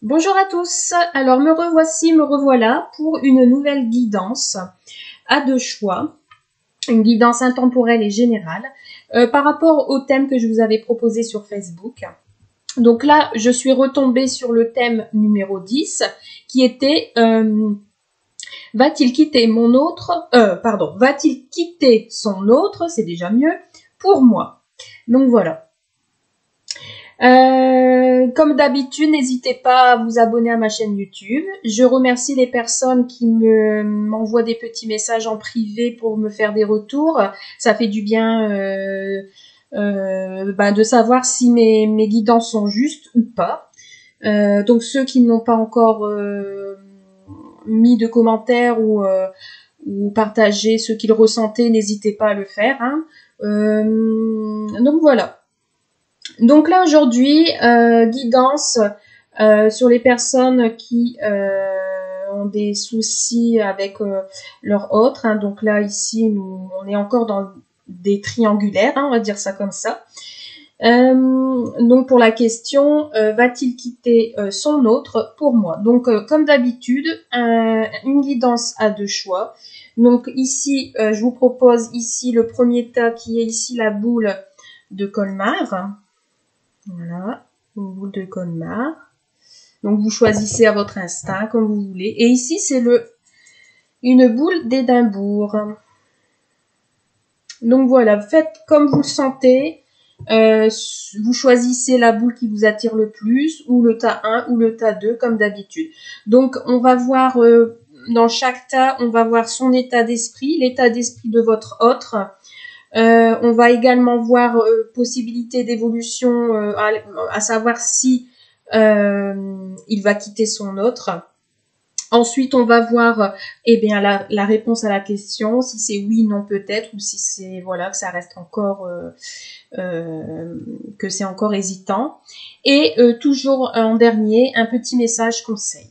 Bonjour à tous, alors me revoilà pour une nouvelle guidance à deux choix, une guidance intemporelle et générale par rapport au thème que je vous avais proposé sur Facebook. Donc là, je suis retombée sur le thème numéro 10 qui était va-t-il quitter mon autre, va-t-il quitter son autre, c'est déjà mieux, pour moi. Donc voilà. Comme d'habitude, n'hésitez pas à vous abonner à ma chaîne YouTube. Je remercie les personnes qui m'envoient des petits messages en privé pour me faire des retours. Ça fait du bien de savoir si mes guidances sont justes ou pas. Donc ceux qui n'ont pas encore mis de commentaires ou partagé ce qu'ils ressentaient, n'hésitez pas à le faire. Hein. Donc voilà. Donc là aujourd'hui, guidance sur les personnes qui ont des soucis avec leur autre. Hein. Donc là ici, on est encore dans des triangulaires, hein, on va dire ça comme ça. Donc pour la question, va-t-il quitter son autre pour moi? Donc comme d'habitude, une guidance à deux choix. Donc ici, je vous propose ici le premier tas qui est ici la boule de Colmar. Voilà, une boule de Colmar. Donc vous choisissez à votre instinct comme vous voulez. Et ici c'est une boule d'Édimbourg. Donc voilà, faites comme vous le sentez. Vous choisissez la boule qui vous attire le plus, ou le tas 1 ou le tas 2 comme d'habitude. Donc on va voir dans chaque tas, on va voir son état d'esprit, l'état d'esprit de votre autre. On va également voir possibilité d'évolution, à savoir si il va quitter son autre. Ensuite, on va voir la réponse à la question, si c'est oui, non, peut-être, ou si c'est voilà que ça reste encore que c'est encore hésitant. Et toujours en dernier, un petit message conseil.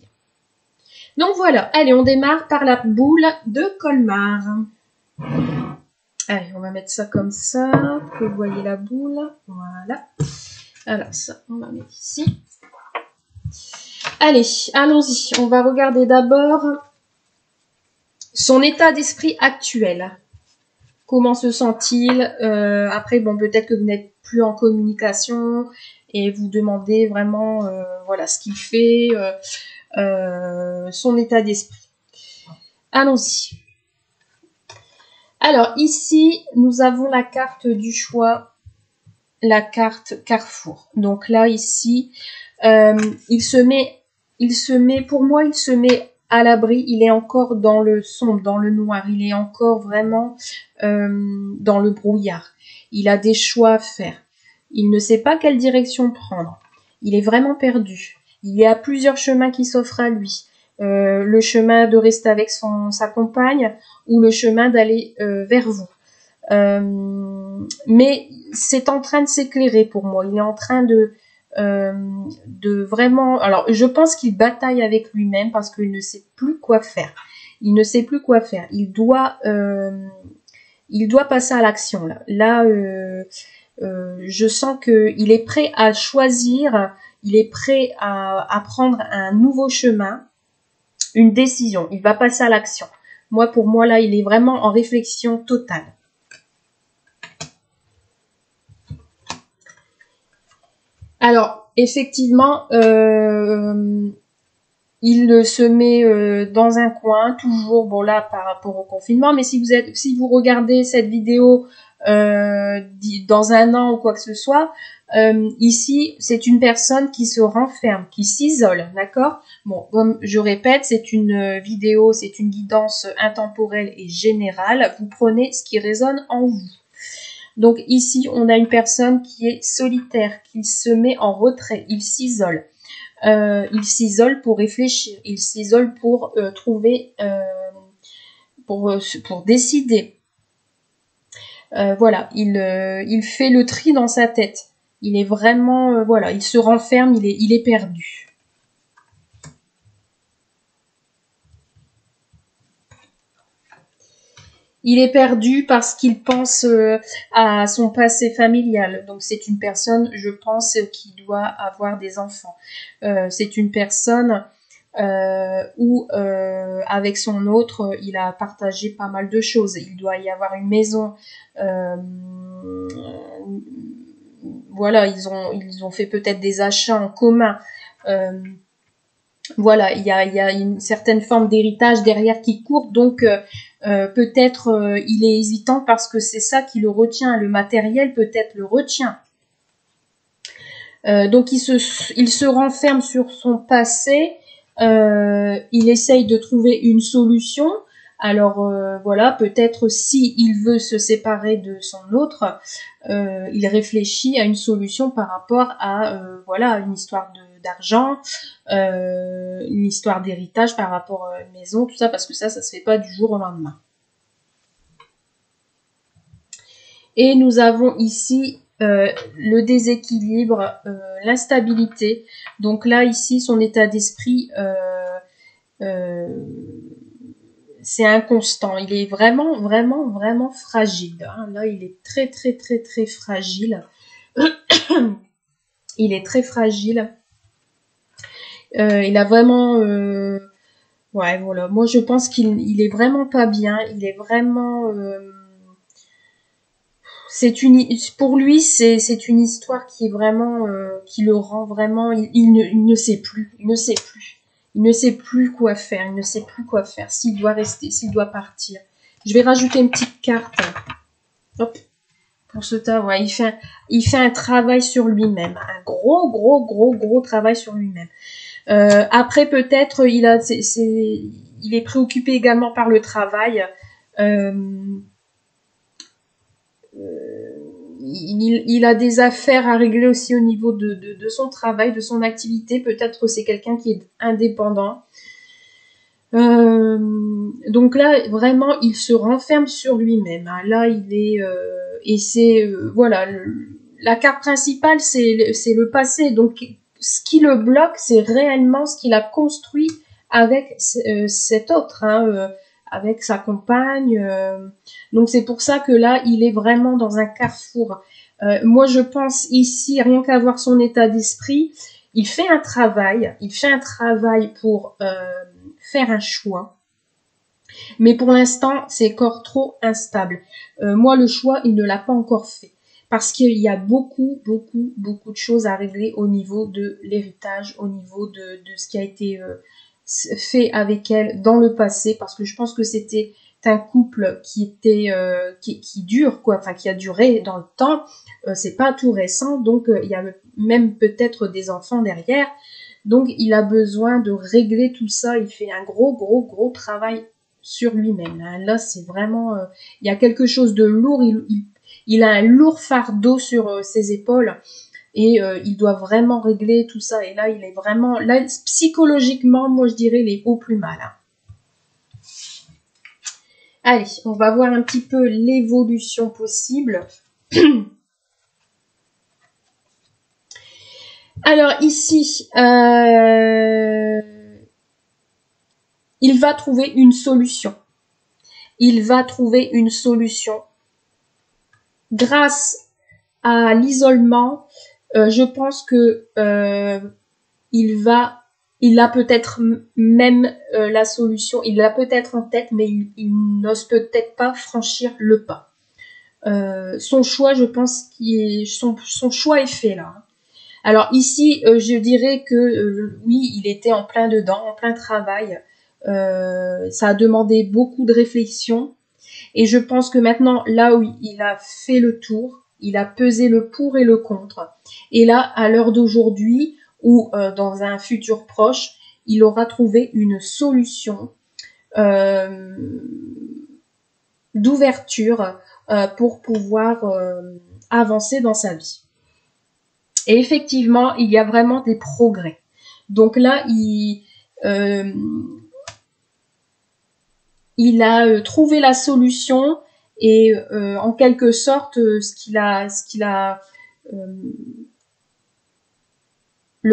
Donc voilà, allez, on démarre par la boule de Colmar. Allez, on va mettre ça comme ça, pour que vous voyez la boule. Voilà. Alors ça, on va mettre ici. Allez, allons-y. On va regarder d'abord son état d'esprit actuel. Comment se sent-il après, bon, peut-être que vous n'êtes plus en communication et vous demandez vraiment voilà, ce qu'il fait, son état d'esprit. Allons-y. Alors ici, nous avons la carte du choix, la carte Carrefour. Donc là, ici, il se met, pour moi, il se met à l'abri. Il est encore dans le sombre, dans le noir. Il est encore vraiment dans le brouillard. Il a des choix à faire. Il ne sait pas quelle direction prendre. Il est vraiment perdu. Il y a plusieurs chemins qui s'offrent à lui. Le chemin de rester avec sa compagne ou le chemin d'aller vers vous. Mais c'est en train de s'éclairer pour moi. Il est en train de vraiment... Alors, je pense qu'il bataille avec lui-même parce qu'il ne sait plus quoi faire. Il ne sait plus quoi faire. Il doit passer à l'action. Là, je sens qu'il est prêt à choisir, il est prêt à prendre un nouveau chemin, une décision. Il va passer à l'action. Pour moi, là, il est vraiment en réflexion totale. Alors, effectivement, il se met dans un coin, toujours, bon là, par rapport au confinement, mais si vous regardez cette vidéo dans un an ou quoi que ce soit, ici, c'est une personne qui se renferme, qui s'isole, d'accord? Bon, comme je répète, c'est une vidéo, c'est une guidance intemporelle et générale. Vous prenez ce qui résonne en vous. Donc ici, on a une personne qui est solitaire, qui se met en retrait, il s'isole. Il s'isole pour réfléchir, il s'isole pour trouver, pour décider. Voilà, il fait le tri dans sa tête. Il est vraiment, voilà, il se renferme, il est perdu. Il est perdu parce qu'il pense à son passé familial. Donc c'est une personne, je pense, qui doit avoir des enfants. C'est une personne où avec son autre, il a partagé pas mal de choses. Il doit y avoir une maison. Voilà, ils ont fait peut-être des achats en commun. Voilà, il y a une certaine forme d'héritage derrière qui court, donc peut-être il est hésitant parce que c'est ça qui le retient, le matériel peut-être le retient. Donc il se renferme sur son passé, il essaye de trouver une solution. Alors voilà, peut-être si il veut se séparer de son autre, il réfléchit à une solution par rapport à voilà, une histoire d'argent, une histoire d'héritage par rapport à une maison, tout ça, parce que ça se fait pas du jour au lendemain. Et nous avons ici le déséquilibre, l'instabilité. Donc là, ici, son état d'esprit, c'est inconstant. Il est vraiment, vraiment, vraiment fragile. Hein. Là, il est très, très, très, très fragile. Il est très fragile. Il a vraiment... ouais, voilà. Moi, je pense qu'il est vraiment pas bien. Il est vraiment... pour lui, c'est une histoire qui est vraiment... qui le rend vraiment... Il ne sait plus. Il ne sait plus. Il ne sait plus quoi faire. Il ne sait plus quoi faire. S'il doit rester, s'il doit partir. Je vais rajouter une petite carte. Hop. Pour ce tas, ouais, il fait un travail sur lui-même. Un gros, gros, gros, gros travail sur lui-même. Après, peut-être, il est préoccupé également par le travail. Il a des affaires à régler aussi au niveau de son travail, de son activité. Peut-être que c'est quelqu'un qui est indépendant. Donc là, vraiment, il se renferme sur lui-même. Hein. Là, il est... et c'est... voilà, la carte principale, c'est le passé. Donc, ce qui le bloque, c'est réellement ce qu'il a construit avec cet autre, hein, avec sa compagne. Donc, c'est pour ça que là, il est vraiment dans un carrefour. Moi, je pense ici, rien qu'à voir son état d'esprit, il fait un travail pour faire un choix. Mais pour l'instant, c'est encore trop instable. Moi, le choix, il ne l'a pas encore fait. Parce qu'il y a beaucoup, beaucoup, beaucoup de choses à régler au niveau de l'héritage, au niveau de ce qui a été fait avec elle dans le passé. Parce que je pense que c'était un couple qui était qui dure, quoi, enfin qui a duré dans le temps. C'est pas tout récent, donc il y a même peut-être des enfants derrière. Donc il a besoin de régler tout ça. Il fait un gros, gros, gros travail sur lui-même. Hein. Là, c'est vraiment... il y a quelque chose de lourd. Il a un lourd fardeau sur ses épaules. Et il doit vraiment régler tout ça. Et là, il est vraiment... Là, psychologiquement, moi, je dirais, il est au plus mal. Hein. Allez, on va voir un petit peu l'évolution possible. Alors, ici... il va trouver une solution. Il va trouver une solution. Grâce à l'isolement, je pense que il a peut-être même la solution, il l'a peut-être en tête, mais il n'ose peut-être pas franchir le pas. Son choix, je pense son choix est fait là. Alors ici, je dirais que oui, il était en plein dedans, en plein travail. Ça a demandé beaucoup de réflexion. Et je pense que maintenant, là où il a fait le tour, il a pesé le pour et le contre. Et là, à l'heure d'aujourd'hui, ou dans un futur proche, il aura trouvé une solution d'ouverture pour pouvoir avancer dans sa vie. Et effectivement, il y a vraiment des progrès. Donc là, il a trouvé la solution et en quelque sorte le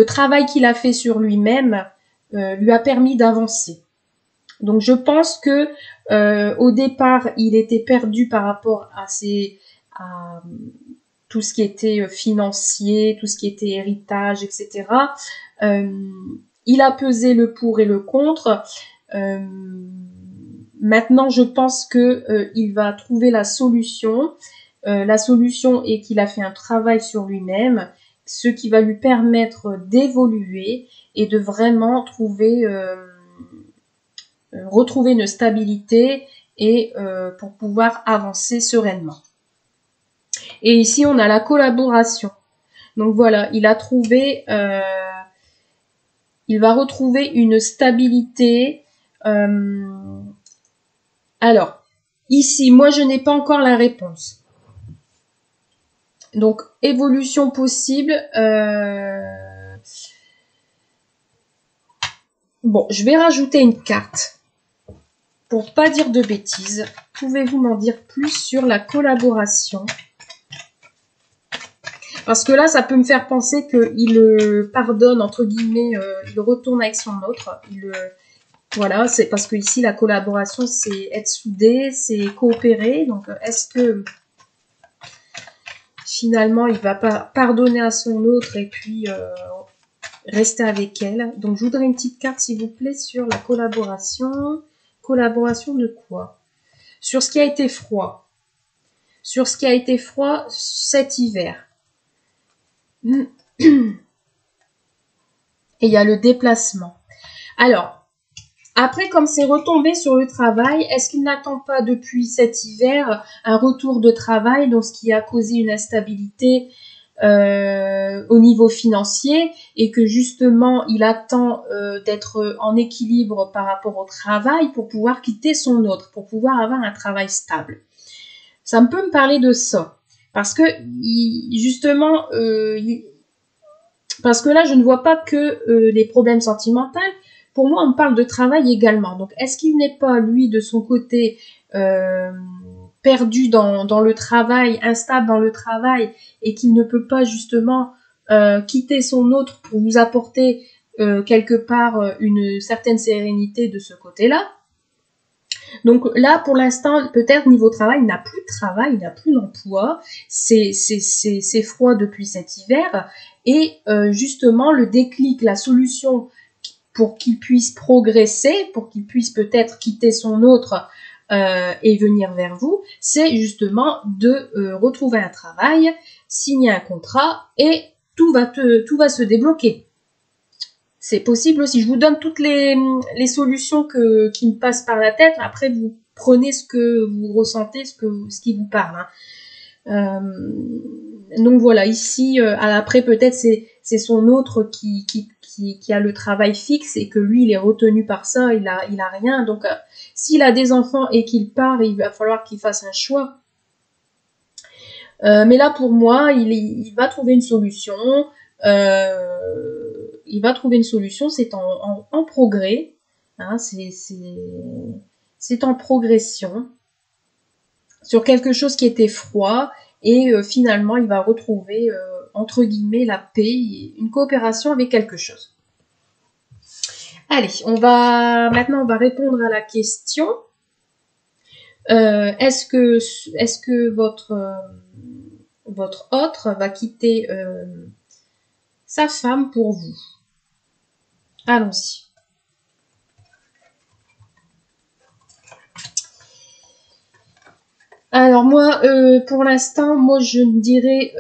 travail qu'il a fait sur lui-même lui a permis d'avancer. Donc je pense que au départ, il était perdu par rapport à tout ce qui était financier, tout ce qui était héritage, etc. Il a pesé le pour et le contre. Maintenant, je pense que il va trouver la solution. La solution est qu'il a fait un travail sur lui-même, ce qui va lui permettre d'évoluer et de vraiment retrouver une stabilité et pour pouvoir avancer sereinement. Et ici, on a la collaboration. Donc voilà, il va retrouver une stabilité. Alors, ici, moi, je n'ai pas encore la réponse. Donc, évolution possible. Bon, je vais rajouter une carte. Pour pas dire de bêtises, pouvez-vous m'en dire plus sur la collaboration? Parce que là, ça peut me faire penser qu'il pardonne, entre guillemets, il retourne avec son autre. Voilà, c'est parce que ici, la collaboration, c'est être soudé, c'est coopérer. Donc, est-ce que finalement, il va pas pardonner à son autre et puis rester avec elle? Donc, je voudrais une petite carte, s'il vous plaît, sur la collaboration. Collaboration de quoi? Sur ce qui a été froid. Sur ce qui a été froid cet hiver. Et il y a le déplacement. Alors, après, comme c'est retombé sur le travail, est-ce qu'il n'attend pas depuis cet hiver un retour de travail, donc ce qui a causé une instabilité au niveau financier et que justement il attend d'être en équilibre par rapport au travail pour pouvoir quitter son autre, pour pouvoir avoir un travail stable. Ça peut me parler de ça parce que justement parce que là je ne vois pas que les problèmes sentimentaux. Pour moi on me parle de travail également. Donc est-ce qu'il n'est pas lui de son côté perdu dans le travail, instable dans le travail et qu'il ne peut pas justement quitter son autre pour vous apporter quelque part une certaine sérénité de ce côté-là. Donc là, pour l'instant, peut-être niveau travail, il n'a plus de travail, il n'a plus d'emploi, c'est froid depuis cet hiver, et justement, le déclic, la solution pour qu'il puisse progresser, pour qu'il puisse peut-être quitter son autre et venir vers vous, c'est justement de retrouver un travail, signer un contrat, et tout va se débloquer. C'est possible aussi. Je vous donne toutes les solutions qui me passent par la tête. Après, vous prenez ce que vous ressentez, ce qui vous parle. Hein. Donc voilà, ici, après peut-être c'est son autre qui a le travail fixe et que lui, il est retenu par ça, il a rien. Donc, s'il a des enfants et qu'il part, il va falloir qu'il fasse un choix. Mais là, pour moi, il va trouver une solution. Il va trouver une solution, c'est en progrès, hein, c'est en progression sur quelque chose qui était froid et finalement il va retrouver entre guillemets la paix, une coopération avec quelque chose. Allez, maintenant on va répondre à la question. Est-ce que votre autre va quitter sa femme pour vous? Allons-y. Alors moi, pour l'instant, moi je dirais,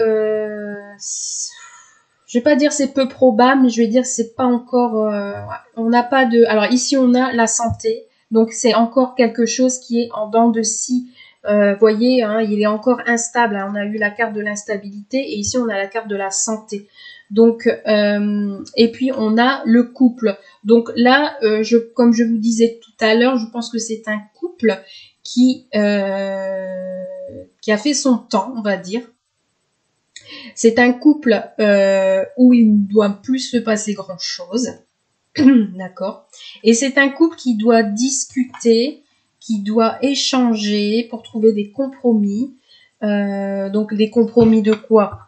je vais pas dire c'est peu probable, mais je vais dire c'est pas encore, on n'a pas de. Alors ici on a la santé, donc c'est encore quelque chose qui est en dents de scie. Voyez, hein, il est encore instable. Hein, on a eu la carte de l'instabilité et ici on a la carte de la santé. Donc et puis on a le couple. Donc là, comme je vous disais tout à l'heure, je pense que c'est un couple qui a fait son temps, on va dire. C'est un couple où il ne doit plus se passer grand-chose. D'accord. Et c'est un couple qui doit discuter, qui doit échanger pour trouver des compromis. Donc des compromis de quoi ?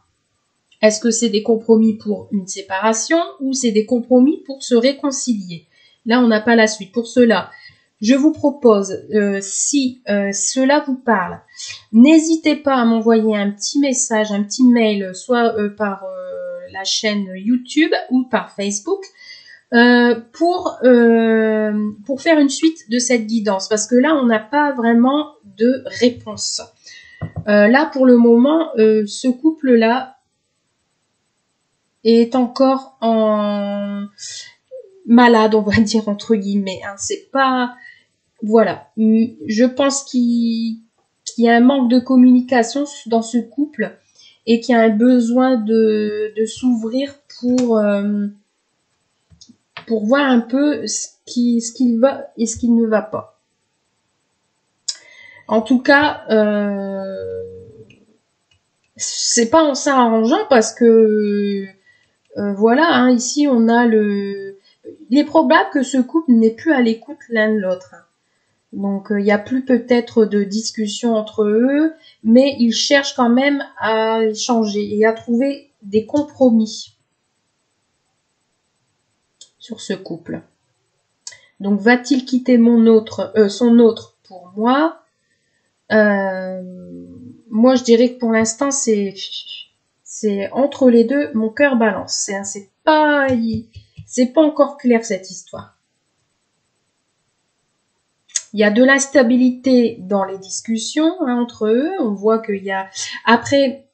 Est-ce que c'est des compromis pour une séparation ou c'est des compromis pour se réconcilier? Là, on n'a pas la suite. Pour cela, je vous propose, si cela vous parle, n'hésitez pas à m'envoyer un petit message, un petit mail, soit par la chaîne YouTube ou par Facebook, pour faire une suite de cette guidance, parce que là, on n'a pas vraiment de réponse. Là, pour le moment, ce couple-là est encore en malade, on va dire entre guillemets. Hein. C'est pas, voilà. Je pense qu'il y a un manque de communication dans ce couple et qu'il y a un besoin de s'ouvrir pour voir un peu ce qu'il va et ce qui ne va pas. En tout cas, c'est pas en s'arrangeant parce que voilà, hein, ici on a il est probable que ce couple n'est plus à l'écoute l'un de l'autre. Donc il n'y a plus peut-être de discussion entre eux, mais ils cherchent quand même à échanger et à trouver des compromis sur ce couple. Donc va-t-il quitter son autre pour moi? Moi je dirais que pour l'instant c'est entre les deux, mon cœur balance. C'est pas encore clair cette histoire. Il y a de l'instabilité dans les discussions entre eux. On voit qu'il y a... Après,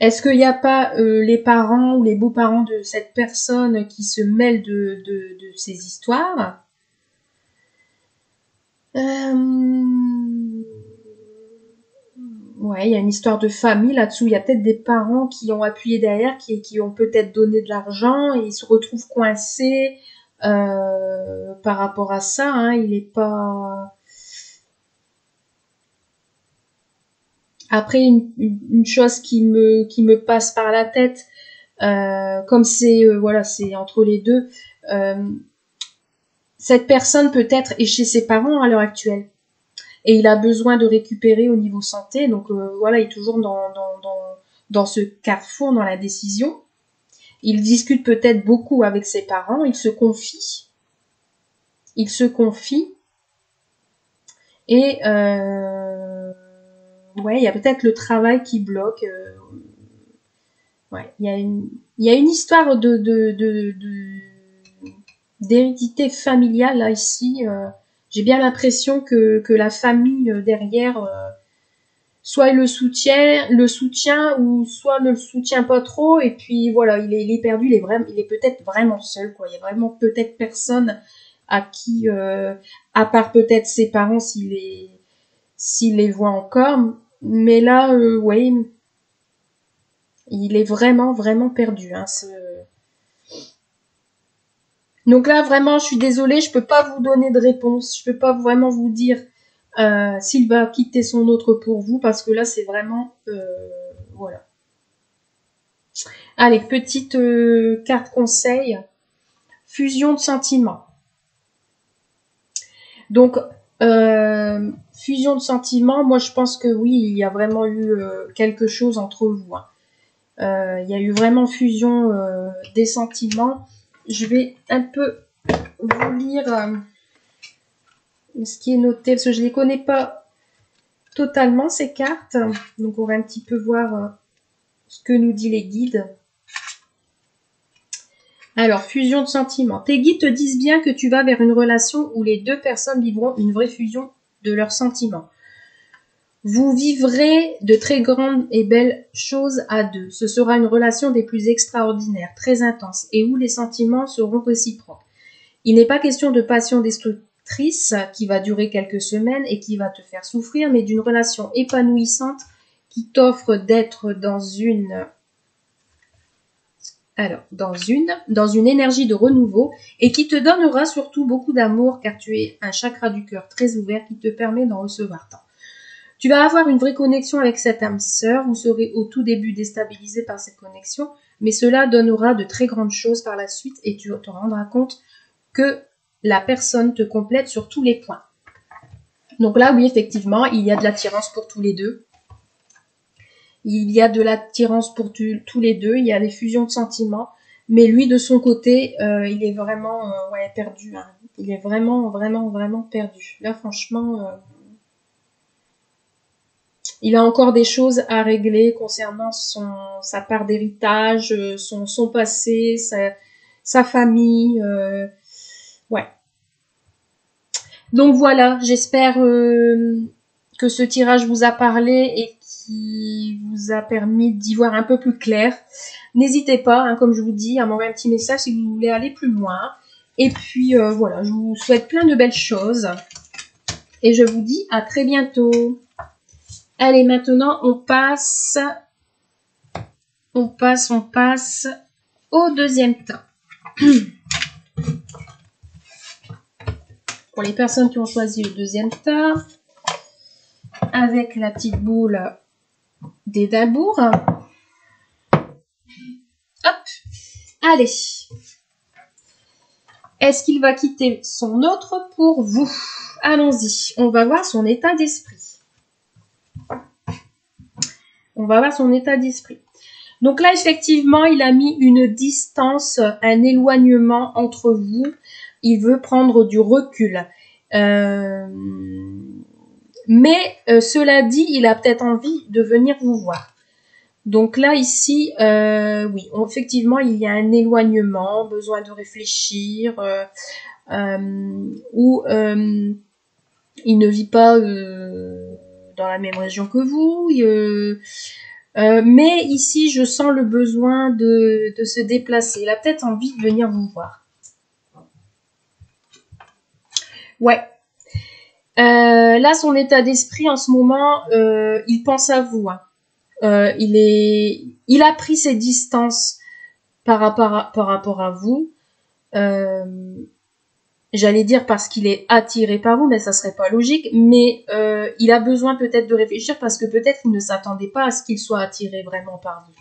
est-ce qu'il n'y a pas les parents ou les beaux-parents de cette personne qui se mêlent de ces histoires? Ouais, il y a une histoire de famille là-dessous. Il y a peut-être des parents qui ont appuyé derrière, qui ont peut-être donné de l'argent et ils se retrouvent coincés par rapport à ça. Hein. Il est pas... Après, une chose qui me passe par la tête, comme c'est voilà, c'est entre les deux, cette personne peut-être est chez ses parents à l'heure actuelle et il a besoin de récupérer au niveau santé, donc voilà, il est toujours dans ce carrefour, dans la décision. Il discute peut-être beaucoup avec ses parents, il se confie et ouais, il y a peut-être le travail qui bloque. Ouais, il y a une histoire d'hérédité familiale là ici. J'ai bien l'impression que la famille derrière soit le soutient ou soit ne le soutient pas trop et puis voilà, il est perdu, il est peut-être vraiment seul quoi. Il y a vraiment peut-être personne à qui à part peut-être ses parents s'il les voit encore, mais là ouais, il est vraiment vraiment perdu hein, Donc là, vraiment, je suis désolée, je peux pas vous donner de réponse. Je peux pas vraiment vous dire s'il va quitter son autre pour vous, parce que là, c'est vraiment... voilà. Allez, petite carte conseil. Fusion de sentiments. Donc, fusion de sentiments, moi, je pense que oui, il y a vraiment eu quelque chose entre vous. Hein. Il y a eu vraiment fusion des sentiments. Je vais un peu vous lire ce qui est noté, parce que je ne les connais pas totalement ces cartes. Donc on va un petit peu voir ce que nous dit les guides. Alors, fusion de sentiments. Tes guides te disent bien que tu vas vers une relation où les deux personnes vivront une vraie fusion de leurs sentiments. Vous vivrez de très grandes et belles choses à deux. Ce sera une relation des plus extraordinaires, très intense, et où les sentiments seront réciproques. Il n'est pas question de passion destructrice qui va durer quelques semaines et qui va te faire souffrir, mais d'une relation épanouissante qui t'offre d'être dans une énergie de renouveau et qui te donnera surtout beaucoup d'amour car tu es un chakra du cœur très ouvert qui te permet d'en recevoir tant. Tu vas avoir une vraie connexion avec cette âme sœur, vous serez au tout début déstabilisé par cette connexion, mais cela donnera de très grandes choses par la suite et tu te rendras compte que la personne te complète sur tous les points. Donc là, oui, effectivement, il y a de l'attirance pour tous les deux. Il y a de l'attirance pour tous les deux, il y a des fusions de sentiments. Mais lui, de son côté, il est vraiment ouais, perdu. Hein. Il est vraiment, vraiment, vraiment perdu. Là, franchement, il a encore des choses à régler concernant sa part d'héritage, son passé, sa famille. Ouais. Donc voilà, j'espère que ce tirage vous a parlé et qui vous a permis d'y voir un peu plus clair. N'hésitez pas, hein, comme je vous dis, à m'envoyer un petit message si vous voulez aller plus loin. Et puis voilà, je vous souhaite plein de belles choses. Et je vous dis à très bientôt. Allez, maintenant, on passe au deuxième tas. Pour les personnes qui ont choisi le deuxième tas, avec la petite boule d'Édimbourg. Hop, allez. Est-ce qu'il va quitter son autre pour vous? Allons-y, on va voir son état d'esprit. On va voir son état d'esprit. Donc là, effectivement, il a mis une distance, un éloignement entre vous. Il veut prendre du recul. Mais cela dit, il a peut-être envie de venir vous voir. Donc là, ici, oui, effectivement, il y a un éloignement, besoin de réfléchir, ou il ne vit pas dans la même région que vous. Mais ici, je sens le besoin de se déplacer. Il a peut-être envie de venir vous voir. Ouais. Là, son état d'esprit en ce moment, il pense à vous. Hein. Il a pris ses distances par rapport à vous. J'allais dire parce qu'il est attiré par vous, mais ça serait pas logique. Mais il a besoin peut-être de réfléchir parce que peut-être il ne s'attendait pas à ce qu'il soit attiré vraiment par vous.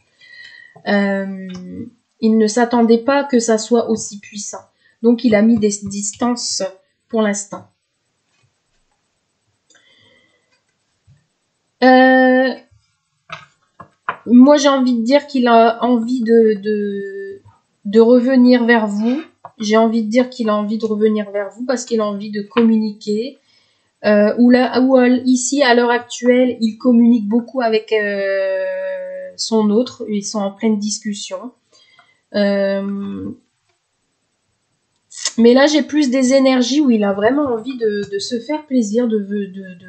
Il ne s'attendait pas que ça soit aussi puissant. Donc il a mis des distances pour l'instant. Moi j'ai envie de dire qu'il a envie de revenir vers vous. J'ai envie de dire qu'il a envie de revenir vers vous parce qu'il a envie de communiquer. Ici, à l'heure actuelle, il communique beaucoup avec son autre. Ils sont en pleine discussion. Mais là, j'ai plus des énergies où il a vraiment envie de se faire plaisir, de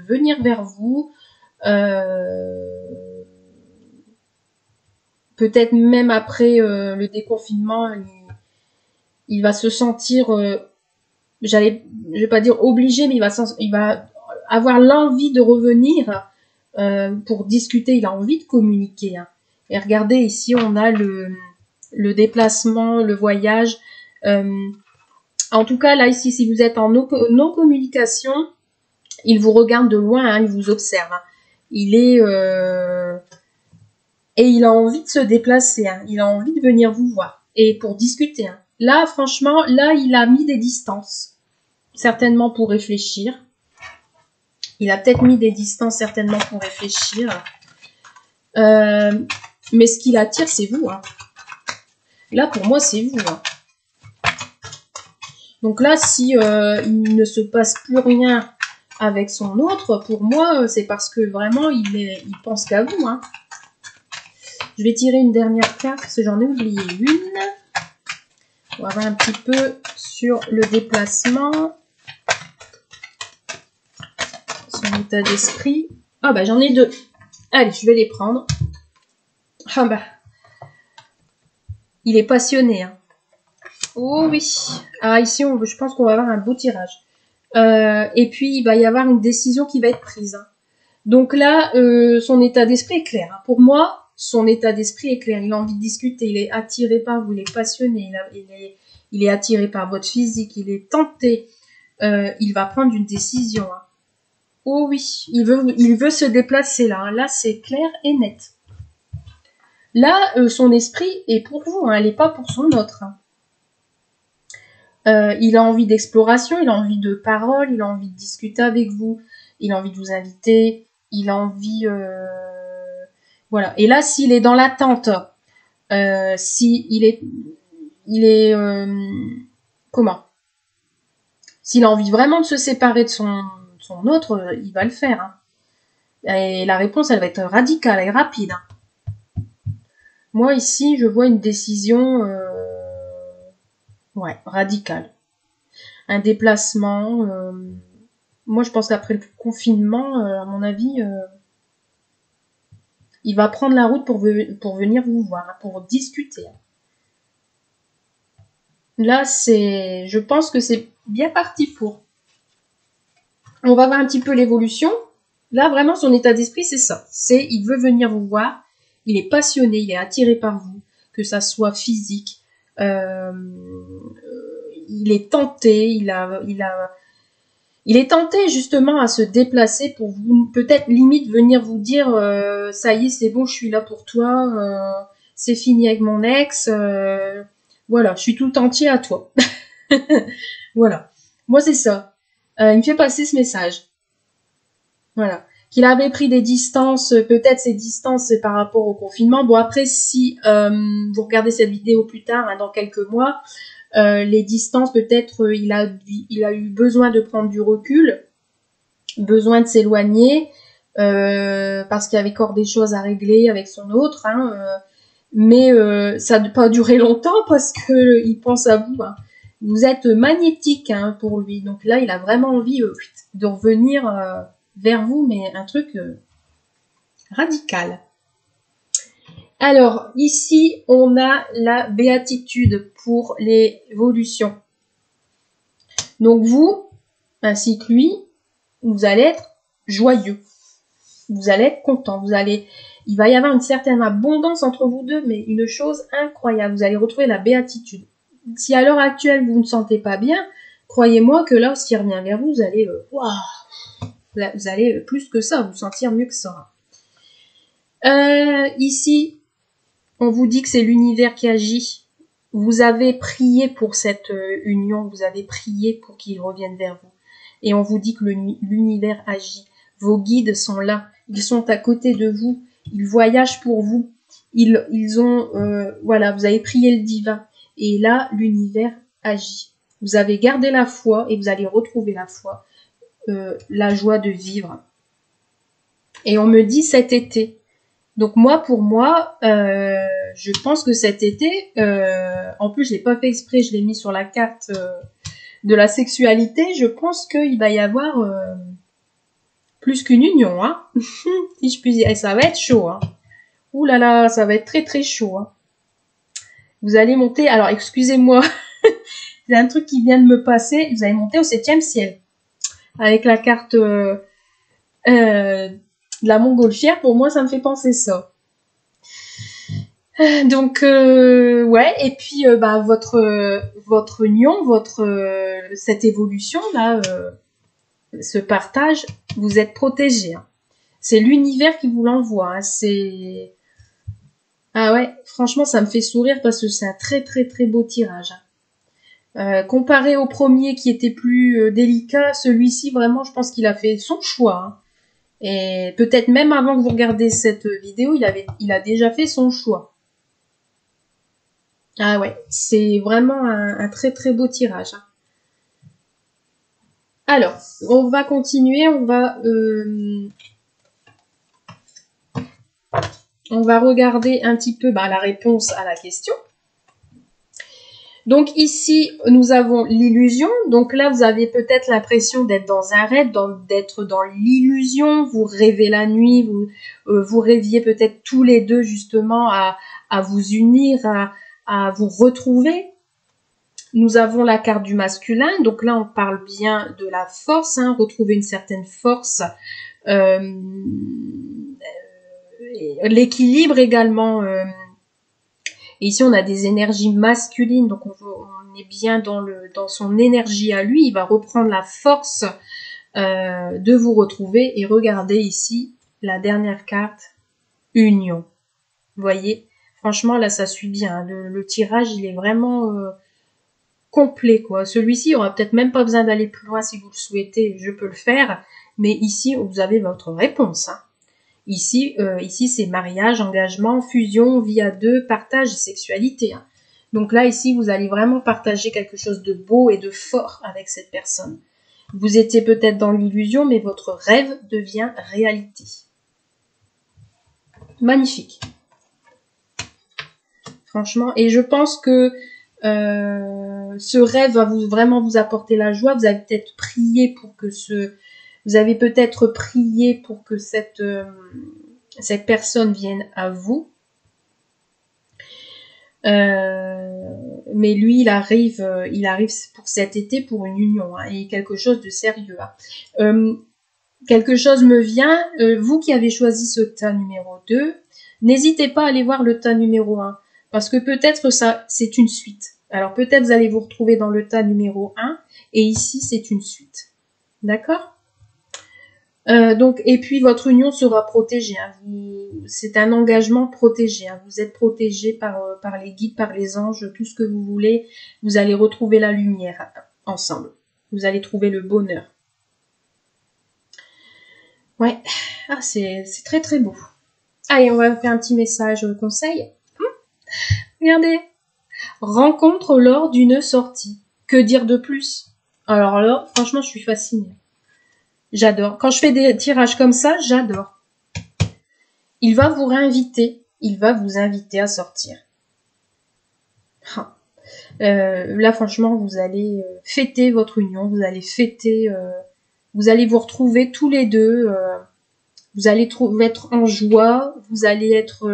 venir vers vous. Peut-être même après le déconfinement, il va se sentir, je vais pas dire obligé, mais il va avoir l'envie de revenir pour discuter. Il a envie de communiquer. Hein. Et regardez, ici, on a le déplacement, le voyage. En tout cas, là, ici, si vous êtes en non-communication, il vous regarde de loin, hein, il vous observe. Hein. Il est... et il a envie de se déplacer, hein. Il a envie de venir vous voir. Et pour discuter. Hein. Là, franchement, là, il a mis des distances. Certainement pour réfléchir. Il a peut-être mis des distances certainement pour réfléchir. Mais ce qui l'attire, c'est vous. Hein. Là, pour moi, c'est vous. Hein. Donc là, si il ne se passe plus rien avec son autre, pour moi, c'est parce que vraiment, il pense qu'à vous. Hein. Je vais tirer une dernière carte parce que j'en ai oublié une. On va voir un petit peu sur le déplacement. Son état d'esprit. Ah bah j'en ai deux. Allez, je vais les prendre. Ah bah. Il est passionné. Hein. Oh oui. Ah ici, je pense qu'on va avoir un beau tirage. Et puis, il va y avoir une décision qui va être prise. Hein. Donc là, son état d'esprit est clair. Hein. Pour moi, son état d'esprit est clair. Il a envie de discuter. Il est attiré par vous. Il est passionné. Il est attiré par votre physique. Il est tenté. Il va prendre une décision. Hein. Oh oui, il veut se déplacer là. Hein. Là, c'est clair et net. Là, son esprit est pour vous. Hein. Elle n'est pas pour son autre. Hein. Il a envie d'exploration. Il a envie de parole. Il a envie de discuter avec vous. Il a envie de vous inviter. Il a envie... Voilà. Et là, s'il est dans l'attente, s'il est... il est comment? S'il a envie vraiment de se séparer de son autre, il va le faire. Hein. Et la réponse, elle va être radicale et rapide. Hein. Moi, ici, je vois une décision radicale. Un déplacement. Moi, je pense qu'après le confinement, à mon avis, il va prendre la route pour venir vous voir, hein, pour discuter. Là, je pense que c'est bien parti pour. On va voir un petit peu l'évolution. Là, vraiment, son état d'esprit, c'est ça. Il veut venir vous voir. Il est passionné, il est attiré par vous, que ça soit physique. Il est tenté, il est tenté justement à se déplacer pour vous, peut-être limite venir vous dire ça y est, c'est bon, je suis là pour toi, c'est fini avec mon ex, voilà, je suis tout entier à toi. Voilà, moi c'est ça. Il me fait passer ce message. Voilà, qu'il avait pris des distances, peut-être ces distances c'est par rapport au confinement. Bon après, si vous regardez cette vidéo plus tard, hein, dans quelques mois, les distances, peut-être il a eu besoin de prendre du recul, besoin de s'éloigner, parce qu'il y avait encore des choses à régler avec son autre, hein, mais ça n'a pas duré longtemps parce que il pense à vous. Hein. Vous êtes magnétique hein, pour lui, donc là il a vraiment envie de revenir vers vous, mais un truc radical. Alors, ici, on a la béatitude pour l'évolution. Donc vous, ainsi que lui, vous allez être joyeux. Vous allez être content. Il va y avoir une certaine abondance entre vous deux, mais une chose incroyable. Vous allez retrouver la béatitude. Si à l'heure actuelle, vous ne sentez pas bien, croyez-moi que là, s'il revient vers vous, vous allez, vous allez plus que ça, vous sentir mieux que ça. Ici, on vous dit que c'est l'univers qui agit. Vous avez prié pour cette union, vous avez prié pour qu'il revienne vers vous. Et on vous dit que l'univers agit. Vos guides sont là, ils sont à côté de vous, ils voyagent pour vous. Ils ont, voilà, vous avez prié le divin. Et là, l'univers agit. Vous avez gardé la foi et vous allez retrouver la foi, la joie de vivre. Et on me dit cet été. Donc moi, pour moi, je pense que cet été, en plus je l'ai pas fait exprès, je l'ai mis sur la carte de la sexualité, je pense qu'il va y avoir plus qu'une union, hein. Si je puis dire, et ça va être chaud, hein. Ouh là là, ça va être très très chaud, hein. Vous allez monter, alors excusez-moi, c'est un truc qui vient de me passer, vous allez monter au 7e ciel. Avec la carte la montgolfière, pour moi, ça me fait penser ça. Donc, ouais, et puis, votre union, cette évolution, là, ce partage, vous êtes protégés. Hein. C'est l'univers qui vous l'envoie. Hein. Ah ouais, franchement, ça me fait sourire parce que c'est un très, très, très beau tirage. Hein. Comparé au premier qui était plus délicat, celui-ci, vraiment, je pense qu'il a fait son choix. Hein. Et peut-être même avant que vous regardiez cette vidéo, il a déjà fait son choix. Ah ouais, c'est vraiment un très très beau tirage. Hein. Alors, on va continuer, on va regarder un petit peu la réponse à la question. Donc ici, nous avons l'illusion. Donc là, vous avez peut-être l'impression d'être dans un rêve, d'être dans l'illusion. Vous rêvez la nuit, vous rêviez peut-être tous les deux justement à vous unir, à vous retrouver. Nous avons la carte du masculin. Donc là, on parle bien de la force, hein, retrouver une certaine force. L'équilibre également. Et ici, on a des énergies masculines, donc on est bien dans son énergie à lui. Il va reprendre la force de vous retrouver. Et regardez ici, la dernière carte, union. Vous voyez, franchement, là, ça suit bien. Le tirage, il est vraiment complet, quoi. Celui-ci, il aura peut-être même pas besoin d'aller plus loin si vous le souhaitez. Je peux le faire. Mais ici, vous avez votre réponse, hein. Ici c'est mariage, engagement, fusion, vie à deux, partage et sexualité. Hein. Donc là, ici, vous allez vraiment partager quelque chose de beau et de fort avec cette personne. Vous étiez peut-être dans l'illusion, mais votre rêve devient réalité. Magnifique. Franchement, et je pense que ce rêve va vraiment vous apporter la joie. Vous avez peut-être prié pour que cette personne vienne à vous. Mais lui, il arrive pour cet été pour une union, hein, et quelque chose de sérieux. Hein. Quelque chose me vient, vous qui avez choisi ce tas numéro 2, n'hésitez pas à aller voir le tas numéro 1, parce que peut-être ça, c'est une suite. Alors peut-être vous allez vous retrouver dans le tas numéro 1, et ici c'est une suite. D'accord ? Donc, et puis votre union sera protégée. Hein. C'est un engagement protégé. Hein. Vous êtes protégé par les guides, par les anges, tout ce que vous voulez. Vous allez retrouver la lumière ensemble. Vous allez trouver le bonheur. Ouais, ah, c'est très très beau. Allez, on va faire un petit message conseil. Regardez. Rencontre lors d'une sortie. Que dire de plus? Alors là, franchement, je suis fascinée. J'adore. Quand je fais des tirages comme ça, j'adore. Il va vous réinviter. Il va vous inviter à sortir. Là, franchement, vous allez fêter votre union. Vous allez fêter... vous allez vous retrouver tous les deux. Vous allez être en joie. Vous allez être...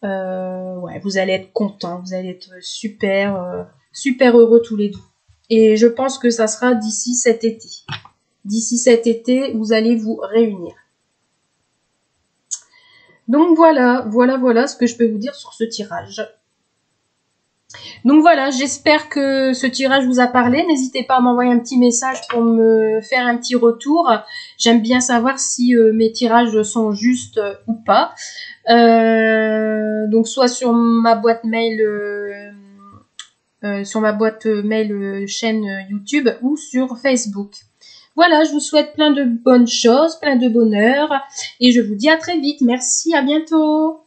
ouais, vous allez être content. Vous allez être super heureux tous les deux. Et je pense que ça sera d'ici cet été. D'ici cet été, vous allez vous réunir. Donc voilà ce que je peux vous dire sur ce tirage. Donc voilà, j'espère que ce tirage vous a parlé. N'hésitez pas à m'envoyer un petit message pour me faire un petit retour. J'aime bien savoir si mes tirages sont justes ou pas. Donc soit sur ma boîte mail... chaîne YouTube ou sur Facebook. Voilà, je vous souhaite plein de bonnes choses, plein de bonheur et je vous dis à très vite. Merci, à bientôt.